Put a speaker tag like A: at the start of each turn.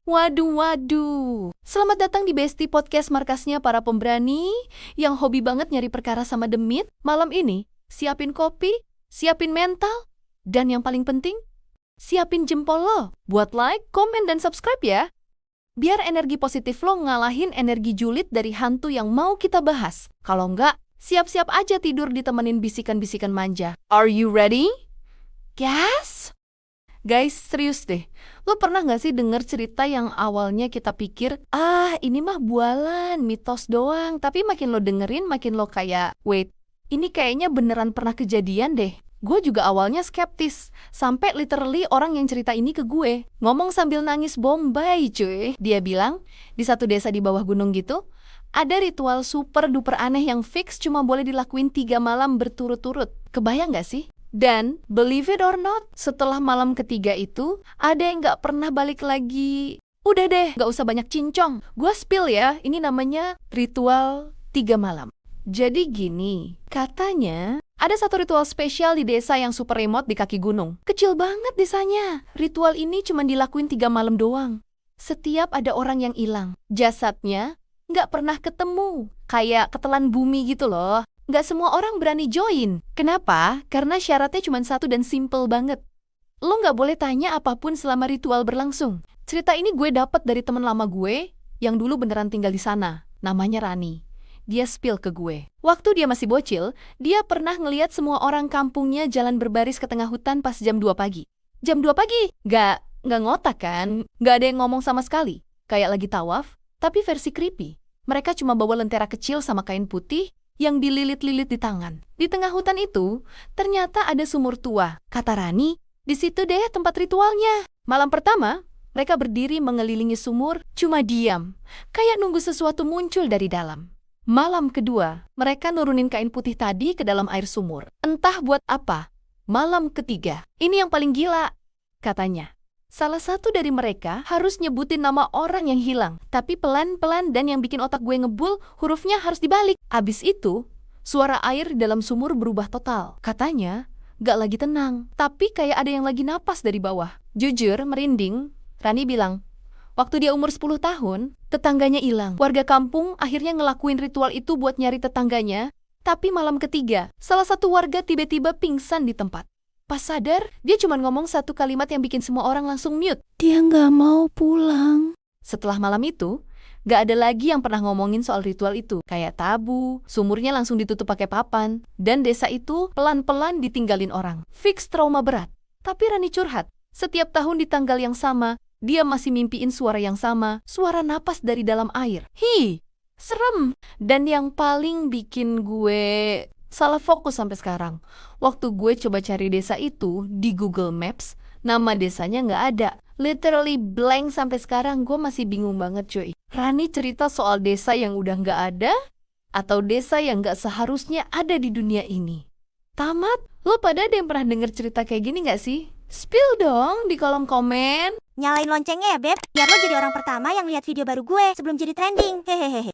A: Waduh. Selamat datang di Besti Podcast, markasnya para pemberani yang hobi banget nyari perkara sama demit. Malam ini, siapin kopi, siapin mental, dan yang paling penting, siapin jempol lo buat like, komen, dan subscribe ya. Biar energi positif lo ngalahin energi julid dari hantu yang mau kita bahas. Kalau enggak, siap-siap aja tidur ditemenin bisikan-bisikan manja. Are you ready? Yes? Guys, serius deh. Lo pernah gak sih denger cerita yang awalnya kita pikir, ini mah bualan, mitos doang. Tapi makin lo dengerin, makin lo kayak, wait, ini kayaknya beneran pernah kejadian deh. Gue juga awalnya skeptis. Sampai literally orang yang cerita ini ke gue ngomong sambil nangis bombay cuy. Dia bilang, di satu desa di bawah gunung gitu, ada ritual super duper aneh yang fix cuma boleh dilakuin 3 malam berturut-turut. Kebayang gak sih? Dan, believe it or not, setelah malam ketiga itu, ada yang gak pernah balik lagi. Udah deh, gak usah banyak cincong. Gua spill ya, ini namanya ritual 3 malam. Jadi gini, katanya ada satu ritual spesial di desa yang super remote di kaki gunung. Kecil banget desanya. Ritual ini cuma dilakuin 3 malam doang. Setiap ada orang yang hilang, jasadnya gak pernah ketemu. Kayak ketelan bumi gitu loh. Gak semua orang berani join. Kenapa? Karena syaratnya cuma satu dan simple banget. Lo gak boleh tanya apapun selama ritual berlangsung. Cerita ini gue dapet dari temen lama gue yang dulu beneran tinggal di sana. Namanya Rani. Dia spill ke gue. Waktu dia masih bocil, dia pernah ngeliat semua orang kampungnya jalan berbaris ke tengah hutan pas jam 2 pagi. Jam 2 pagi? Gak ngotak kan? Gak ada yang ngomong sama sekali. Kayak lagi tawaf, tapi versi creepy. Mereka cuma bawa lentera kecil sama kain putih yang dililit-lilit di tangan. Di tengah hutan itu, ternyata ada sumur tua. Kata Rani, di situ deh tempat ritualnya. Malam pertama, mereka berdiri mengelilingi sumur, cuma diam. Kayak nunggu sesuatu muncul dari dalam. Malam kedua, mereka nurunin kain putih tadi ke dalam air sumur. Entah buat apa. Malam ketiga, ini yang paling gila, katanya. Salah satu dari mereka harus nyebutin nama orang yang hilang. Tapi pelan-pelan dan yang bikin otak gue ngebul, hurufnya harus dibalik. Abis itu, suara air di dalam sumur berubah total. Katanya, gak lagi tenang. Tapi kayak ada yang lagi napas dari bawah. Jujur, merinding, Rani bilang, waktu dia umur 10 tahun, tetangganya hilang. Warga kampung akhirnya ngelakuin ritual itu buat nyari tetangganya. Tapi malam ketiga, salah satu warga tiba-tiba pingsan di tempat. Pas sadar, dia cuma ngomong satu kalimat yang bikin semua orang langsung mute. Dia nggak mau pulang. Setelah malam itu, nggak ada lagi yang pernah ngomongin soal ritual itu. Kayak tabu, sumurnya langsung ditutup pakai papan. Dan desa itu pelan-pelan ditinggalin orang. Fix trauma berat. Tapi Rani curhat, setiap tahun di tanggal yang sama, dia masih mimpiin suara yang sama. Suara napas dari dalam air. Serem. Dan yang paling bikin gue salah fokus sampai sekarang. Waktu gue coba cari desa itu di Google Maps, nama desanya nggak ada. Literally blank sampai sekarang, gue masih bingung banget cuy. Rani cerita soal desa yang udah nggak ada, atau desa yang nggak seharusnya ada di dunia ini. Tamat, lo pada ada yang pernah denger cerita kayak gini nggak sih? Spill dong di kolom komen.
B: Nyalain loncengnya ya, Beb, biar lo jadi orang pertama yang lihat video baru gue sebelum jadi trending. Hehehe.